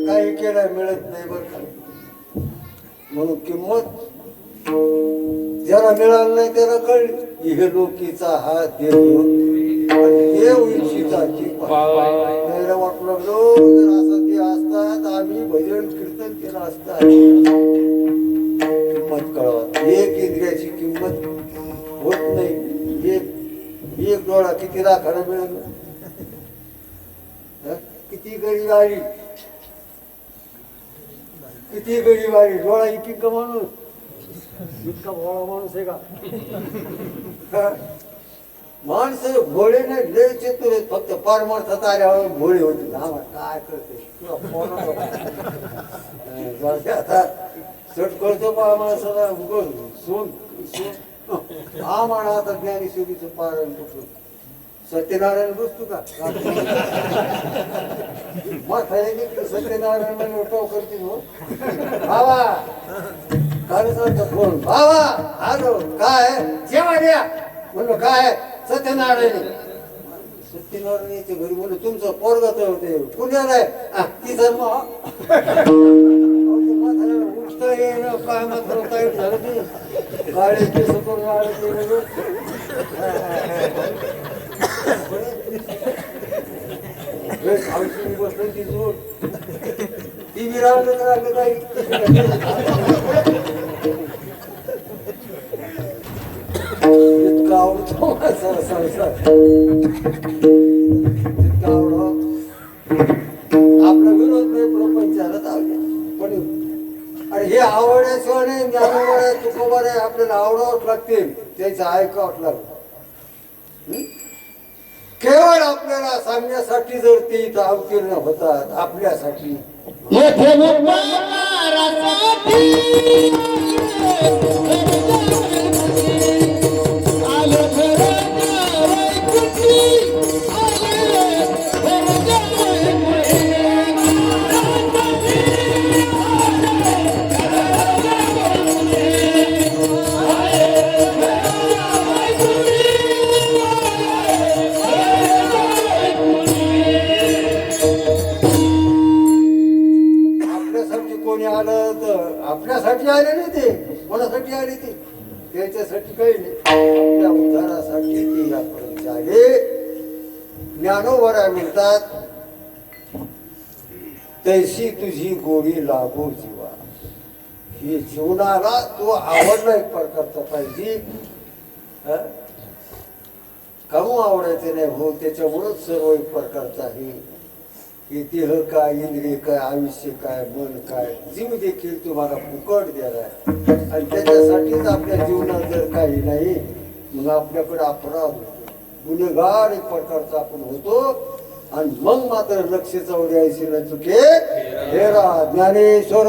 काही केला मिळत नाही बरं का. म्हणून किंमत ज्याला मिळालं नाही त्याला कळली. हे लोकीचा हा देव इच्छिताची त्याला वाटू लागलो जर असं ते असतात आम्ही भजन कीर्तन केलं असतं. किंमत कळवा. एक इंद्रियाची किंमत होत नाही. एक डोळा किती राखायला मिळालं. किती गरीब आली किती गरीब आली. डोळा इतका माणूस इतका भोळा माणूस आहे का? माणसं भोळे नाही लय चतुर आहेत. फक्त परमार्थात आल्यावर भोळे होते. काय करते आता चट करतो बा माणसाला सोन हा म्हणा. आता ज्ञानेश्वरीचं पारायण कुठं सत्यनारायण बसतो का? सत्यनारायण टोक करतील हो. बाबा काय फोन बाबा हॅलो काय जेव्हा द्या म्हणलो काय सत्यनारायण सत्यनारायणच्या घरी बोललो तुमचं पोरगा तर ते पुण्याला आहे तिथं उठता येणं काय मात्र काय झालं ते गाडी केस करून आलं ते बसलं ती जोड टी व्ही राहिलं तर आलं काही इतका आवडतो माणसाला संसार. इतका आवडतो आपला विरोध नाही प्रपंचाला चालू पण. आणि हे आवडल्याशिवाय नाही. ज्ञानोबा आहे तुकोबा आहे आपल्याला आवडावंच लागतील. त्याचं ऐकावंच लागतं. केवळ आपल्याला सांगण्यासाठी जर ते इथं अवतीर्ण होतात आपल्यासाठी. आपल्यासाठी आले नाही ते कोणासाठी आले ते त्याच्यासाठी काही नाही. आपल्या उद्धारासाठी ते यापर्यंत आले. ज्ञानोबा म्हणतात तैसी तुझी गोडी लागो जीवा. हे जीवनाला तो आवडला एक प्रकारचा पाहिजे. काहू आवडायचं नाही हो. त्याच्यामुळंच सर्व एक प्रकारचा आहे. हे देह काय इंद्रिय काय आयुष्य काय मन काय जीव देखील तुम्हाला फुकट द्यायला. आणि त्याच्यासाठीच आपल्या जीवनात जर काही नाही मग आपल्याकडे अपराध होतो. गुन्हेगार एक प्रकारचा आपण होतो. आणि मग मात्र लक्ष चौऱ्याऐंशी न चुके हेरा ज्ञानेश्वर.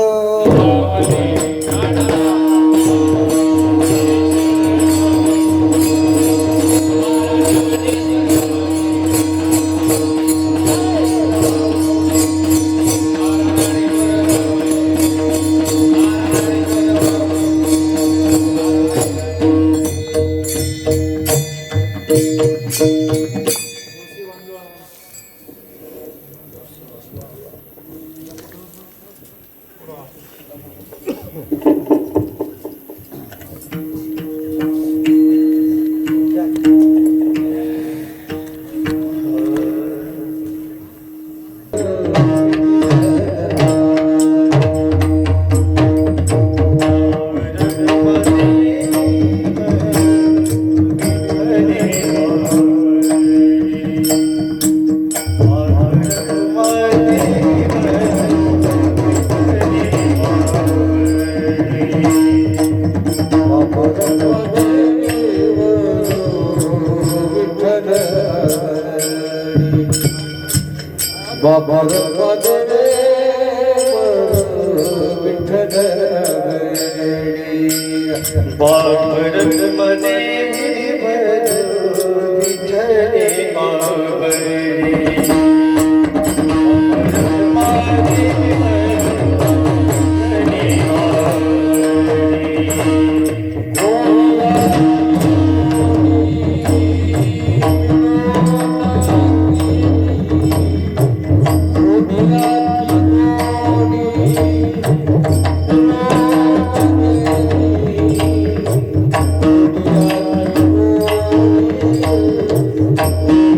बाबा रे विठ्ठल बाबरत मने विठ्ठले बाबरे Thank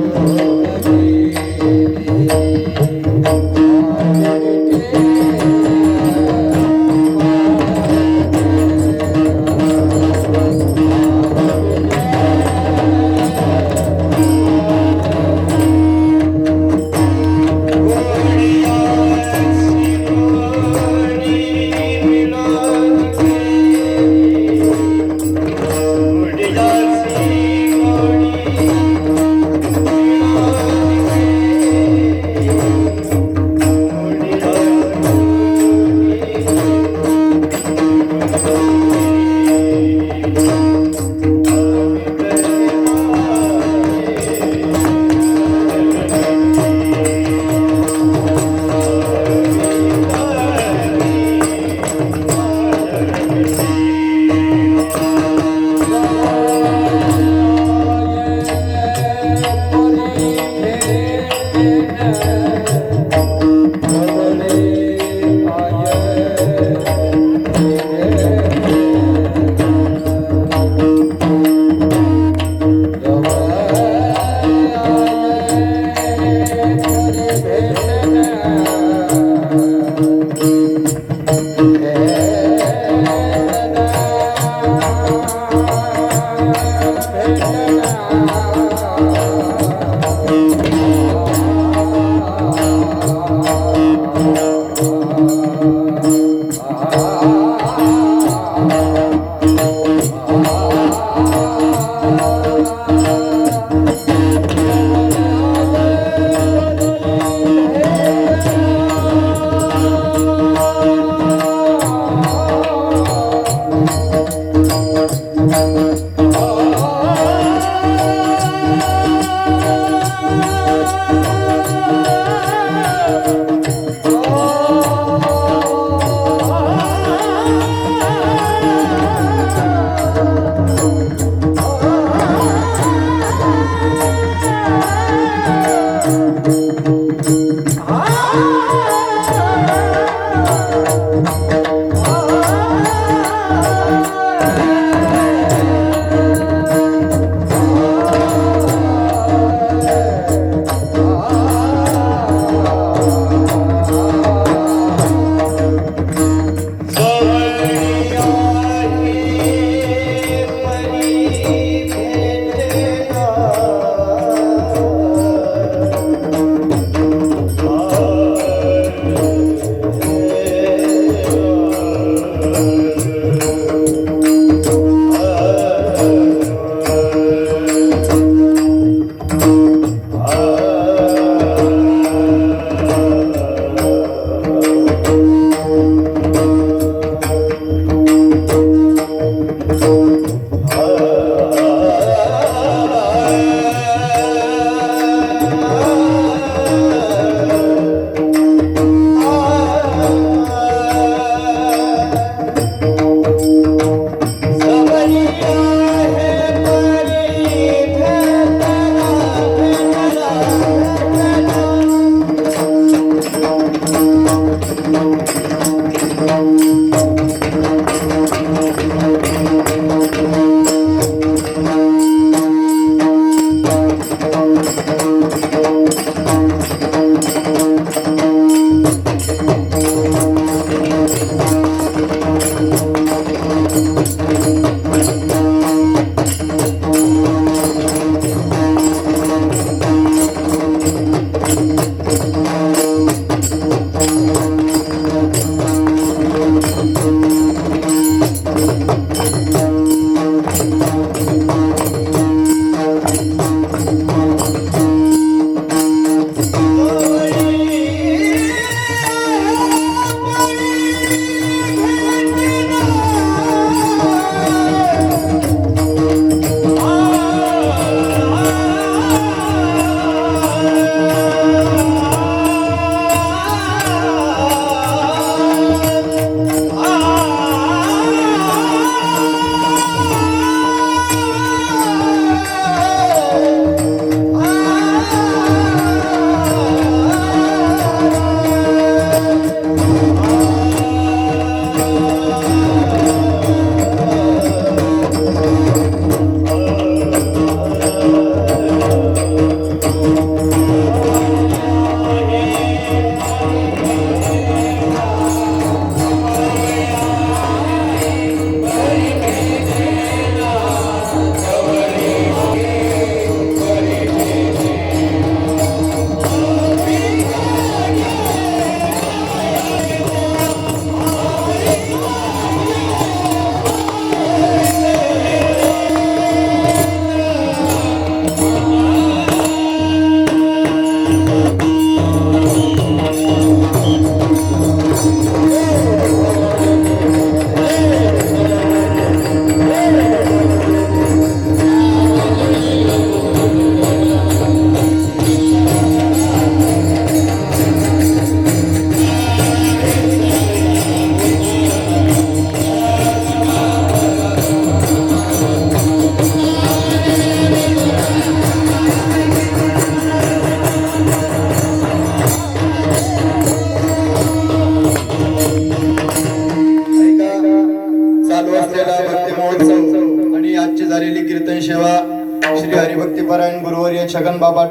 छगन बाबा